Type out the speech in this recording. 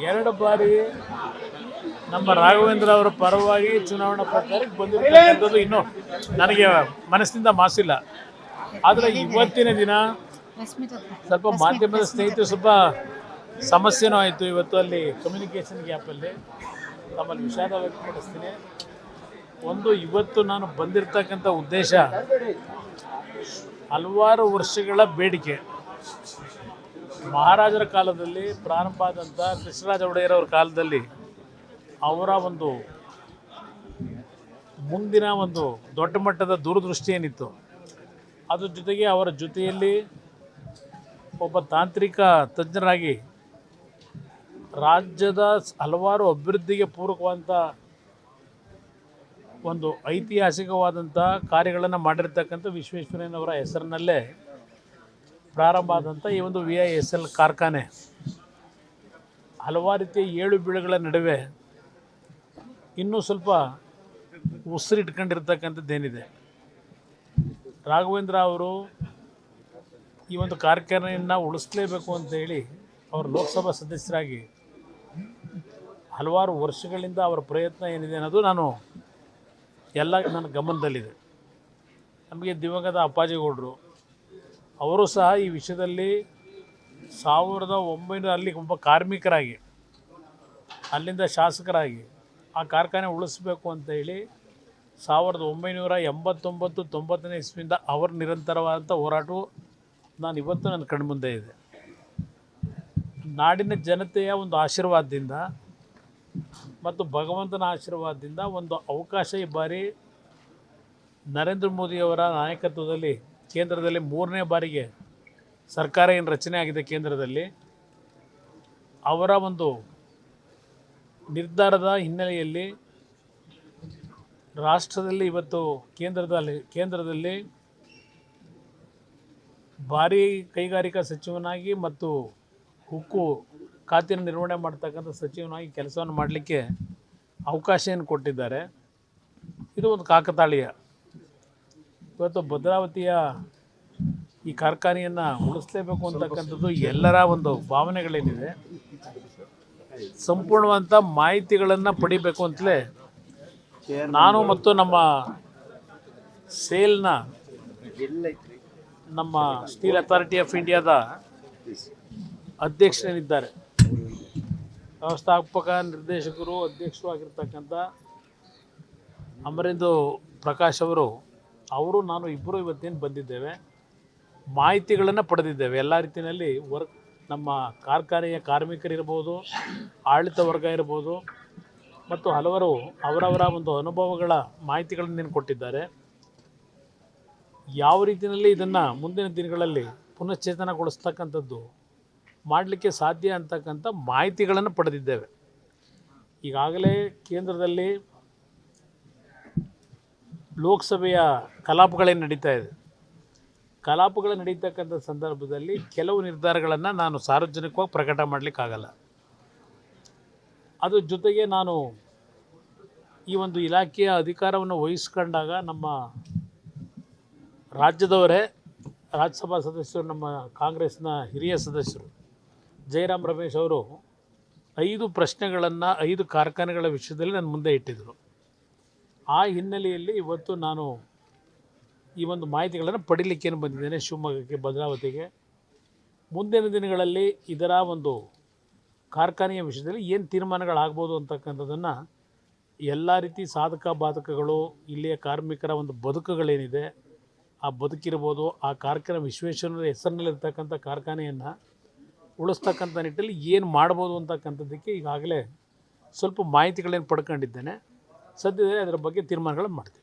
ಎರಡು ಬಾರಿ ನಮ್ಮ ರಾಘವೇಂದ್ರ ಅವರ ಪರವಾಗಿ ಚುನಾವಣಾ ಪ್ರಚಾರಕ್ಕೆ ಬಂದಿರತಕ್ಕಂಥದ್ದು ಇನ್ನೂ ನನಗೆ ಮನಸ್ಸಿನಿಂದ ಮಾಸಿಲ್ಲ. ಆದರೆ ಇವತ್ತಿನ ದಿನ ಸ್ವಲ್ಪ ಮಾಧ್ಯಮದ ಸ್ನೇಹಿತರು ಸ್ವಲ್ಪ ಸಮಸ್ಯೆನೂ ಆಯಿತು. ಇವತ್ತು ಅಲ್ಲಿ ಕಮ್ಯುನಿಕೇಷನ್ ಗ್ಯಾಪಲ್ಲಿ ತಮ್ಮಲ್ಲಿ ವಿಷಾದ ವ್ಯಕ್ತಪಡಿಸ್ತೀನಿ. ಒಂದು, ಇವತ್ತು ನಾನು ಬಂದಿರತಕ್ಕಂಥ ಉದ್ದೇಶ ಹಲವಾರು ವರ್ಷಗಳ ಬೇಡಿಕೆ. ಮಹಾರಾಜರ ಕಾಲದಲ್ಲಿ ಪ್ರಾರಂಭ ಆದಂಥ ಕೃಷ್ಣರಾಜ ಒಡೆಯರ್ ಅವರ ಕಾಲದಲ್ಲಿ ಅವರ ಒಂದು ಮುಂದಿನ ಒಂದು ದೊಡ್ಡ ಮಟ್ಟದ ದೂರದೃಷ್ಟಿ ಏನಿತ್ತು, ಅದ್ರ ಜೊತೆಗೆ ಅವರ ಜೊತೆಯಲ್ಲಿ ಒಬ್ಬ ತಾಂತ್ರಿಕ ತಜ್ಞರಾಗಿ ರಾಜ್ಯದ ಹಲವಾರು ಅಭಿವೃದ್ಧಿಗೆ ಪೂರಕವಾದಂಥ ಒಂದು ಐತಿಹಾಸಿಕವಾದಂಥ ಕಾರ್ಯಗಳನ್ನು ಮಾಡಿರ್ತಕ್ಕಂಥ ವಿಶ್ವೇಶ್ವರಯ್ಯನವರ ಹೆಸರಿನಲ್ಲೇ ಪ್ರಾರಂಭ ಆದಂಥ ಈ ಒಂದು VISL ಕಾರ್ಖಾನೆ ಹಲವಾರು ರೀತಿಯ ಏಳು ಬೀಳುಗಳ ನಡುವೆ ಇನ್ನೂ ಸ್ವಲ್ಪ ಉಸಿರಿಟ್ಕೊಂಡಿರ್ತಕ್ಕಂಥದ್ದೇನಿದೆ. ರಾಘವೇಂದ್ರ ಅವರು ಈ ಒಂದು ಕಾರ್ಖಾನೆಯನ್ನು ಉಳಿಸಲೇಬೇಕು ಅಂತೇಳಿ ಅವರು ಲೋಕಸಭಾ ಸದಸ್ಯರಾಗಿ ಹಲವಾರು ವರ್ಷಗಳಿಂದ ಅವರ ಪ್ರಯತ್ನ ಏನಿದೆ ಅನ್ನೋದು ನನ್ನ ಗಮನದಲ್ಲಿದೆ. ನಮಗೆ ದಿವಂಗತ ಅಪ್ಪಾಜಿಗೌಡರು ಅವರು ಸಹ ಈ ವಿಷಯದಲ್ಲಿ 1900 ಅಲ್ಲಿ ಒಬ್ಬ ಕಾರ್ಮಿಕರಾಗಿ ಅಲ್ಲಿಂದ ಶಾಸಕರಾಗಿ ಆ ಕಾರ್ಖಾನೆ ಉಳಿಸಬೇಕು ಅಂತ ಹೇಳಿ 1989-90ನೇ ಇಸ್ವಿಯಿಂದ ಅವರ ನಿರಂತರವಾದಂಥ ಹೋರಾಟವು ನಾನು ಇವತ್ತು ನನ್ನ ಕಣ್ಮುಂದೆ ಇದೆ. ನಾಡಿನ ಜನತೆಯ ಒಂದು ಆಶೀರ್ವಾದದಿಂದ ಮತ್ತು ಭಗವಂತನ ಆಶೀರ್ವಾದದಿಂದ ಒಂದು ಅವಕಾಶ ಈ ಬಾರಿ ನರೇಂದ್ರ ಮೋದಿಯವರ ನಾಯಕತ್ವದಲ್ಲಿ ಕೇಂದ್ರದಲ್ಲಿ 3ನೇ ಬಾರಿಗೆ ಸರ್ಕಾರ ಏನು ರಚನೆ ಆಗಿದೆ ಕೇಂದ್ರದಲ್ಲಿ, ಅವರ ಒಂದು ನಿರ್ಧಾರದ ಹಿನ್ನೆಲೆಯಲ್ಲಿ ರಾಷ್ಟ್ರದಲ್ಲಿ ಇವತ್ತು ಕೇಂದ್ರದಲ್ಲಿ ಭಾರಿ ಕೈಗಾರಿಕಾ ಸಚಿವನಾಗಿ ಮತ್ತು ಉಕ್ಕು ಖಾತೆಯನ್ನು ನಿರ್ವಹಣೆ ಮಾಡ್ತಕ್ಕಂಥ ಸಚಿವನಾಗಿ ಕೆಲಸವನ್ನು ಮಾಡಲಿಕ್ಕೆ ಅವಕಾಶವನ್ನು ಕೊಟ್ಟಿದ್ದಾರೆ. ಇದು ಒಂದು ಕಾಕತಾಳೀಯ. ಇವತ್ತು ಭದ್ರಾವತಿಯ ಈ ಕಾರ್ಖಾನೆಯನ್ನು ಉಳಿಸಲೇಬೇಕು ಅಂತಕ್ಕಂಥದ್ದು ಎಲ್ಲರ ಒಂದು ಭಾವನೆಗಳೇನಿದೆ, ಸಂಪೂರ್ಣವಾದಂಥ ಮಾಹಿತಿಗಳನ್ನು ಪಡಿಬೇಕು ಅಂತಲೇ ನಾನು ಮತ್ತು ನಮ್ಮ ಸೇಲ್ನ ನಮ್ಮ ಸ್ಟೀಲ್ ಅಥಾರಿಟಿ ಆಫ್ ಇಂಡಿಯಾದ ಅಧ್ಯಕ್ಷರೇನಿದ್ದಾರೆ, ವ್ಯವಸ್ಥಾಪಕ ನಿರ್ದೇಶಕರು ಅಧ್ಯಕ್ಷರು ಆಗಿರ್ತಕ್ಕಂಥ ಅಮರೇಂದ್ರ ಪ್ರಕಾಶ್ ಅವರು ನಾನು ಇಬ್ಬರು ಇವತ್ತೇನು ಬಂದಿದ್ದೇವೆ, ಮಾಹಿತಿಗಳನ್ನು ಪಡೆದಿದ್ದೇವೆ. ಎಲ್ಲ ರೀತಿಯಲ್ಲಿ ನಮ್ಮ ಕಾರ್ಖಾನೆಯ ಕಾರ್ಮಿಕರಿರ್ಬೋದು, ಆಡಳಿತ ವರ್ಗ ಇರ್ಬೋದು ಮತ್ತು ಹಲವರು ಅವರವರ ಒಂದು ಅನುಭವಗಳ ಮಾಹಿತಿಗಳನ್ನು ಕೊಟ್ಟಿದ್ದಾರೆ. ಯಾವ ರೀತಿಯಲ್ಲಿ ಇದನ್ನು ಮುಂದಿನ ದಿನಗಳಲ್ಲಿ ಪುನಶ್ಚೇತನಗೊಳಿಸ್ತಕ್ಕಂಥದ್ದು ಮಾಡಲಿಕ್ಕೆ ಸಾಧ್ಯ ಅಂತಕ್ಕಂಥ ಮಾಹಿತಿಗಳನ್ನು ಪಡೆದಿದ್ದೇವೆ. ಈಗಾಗಲೇ ಕೇಂದ್ರದಲ್ಲಿ ಲೋಕಸಭೆಯ ಕಲಾಪಗಳೇನು ನಡೀತಾ ಇದೆ, ಕಲಾಪಗಳು ನಡೀತಕ್ಕಂಥ ಸಂದರ್ಭದಲ್ಲಿ ಕೆಲವು ನಿರ್ಧಾರಗಳನ್ನು ನಾನು ಸಾರ್ವಜನಿಕವಾಗಿ ಪ್ರಕಟ ಮಾಡಲಿಕ್ಕಾಗಲ್ಲ. ಅದ್ರ ಜೊತೆಗೆ ನಾನು ಈ ಒಂದು ಇಲಾಖೆಯ ಅಧಿಕಾರವನ್ನು ವಹಿಸ್ಕೊಂಡಾಗ ನಮ್ಮ ರಾಜ್ಯದವರೇ ರಾಜ್ಯಸಭಾ ಸದಸ್ಯರು, ನಮ್ಮ ಕಾಂಗ್ರೆಸ್ನ ಹಿರಿಯ ಸದಸ್ಯರು ಜಯರಾಮ್ ರಮೇಶ್ ಅವರು 5 ಪ್ರಶ್ನೆಗಳನ್ನು 5 ಕಾರ್ಖಾನೆಗಳ ವಿಷಯದಲ್ಲಿ ನನ್ನ ಮುಂದೆ ಇಟ್ಟಿದ್ದರು. ಆ ಹಿನ್ನೆಲೆಯಲ್ಲಿ ಇವತ್ತು ನಾನು ಈ ಒಂದು ಮಾಹಿತಿಗಳನ್ನು ಪಡೀಲಿಕ್ಕೇನು ಬಂದಿದ್ದೇನೆ ಶಿವಮೊಗ್ಗಕ್ಕೆ, ಭದ್ರಾವತಿಗೆ. ಮುಂದಿನ ದಿನಗಳಲ್ಲಿ ಇದರ ಒಂದು ಕಾರ್ಖಾನೆಯ ವಿಷಯದಲ್ಲಿ ಏನು ತೀರ್ಮಾನಗಳಾಗ್ಬೋದು ಅಂತಕ್ಕಂಥದ್ದನ್ನು ಎಲ್ಲ ರೀತಿ ಸಾಧಕ ಬಾಧಕಗಳು, ಇಲ್ಲಿಯ ಕಾರ್ಮಿಕರ ಒಂದು ಬದುಕುಗಳೇನಿದೆ ಆ ಬದುಕಿರ್ಬೋದು, ಆ ಕಾರ್ಖಾನೆ ವಿಶ್ವೇಶ್ವರಯ್ಯನವರ ಹೆಸರಿನಲ್ಲಿರ್ತಕ್ಕಂಥ ಕಾರ್ಖಾನೆಯನ್ನು ಉಳಿಸ್ತಕ್ಕಂಥ ನಿಟ್ಟಲ್ಲಿ ಏನು ಮಾಡ್ಬೋದು ಅಂತಕ್ಕಂಥದ್ದಕ್ಕೆ ಈಗಾಗಲೇ ಸ್ವಲ್ಪ ಮಾಹಿತಿಗಳೇನು ಪಡ್ಕೊಂಡಿದ್ದೇನೆ. ಸದ್ಯದಲ್ಲೇ ಅದರ ಬಗ್ಗೆ ತೀರ್ಮಾನಗಳನ್ನು ಮಾಡ್ತೀನಿ.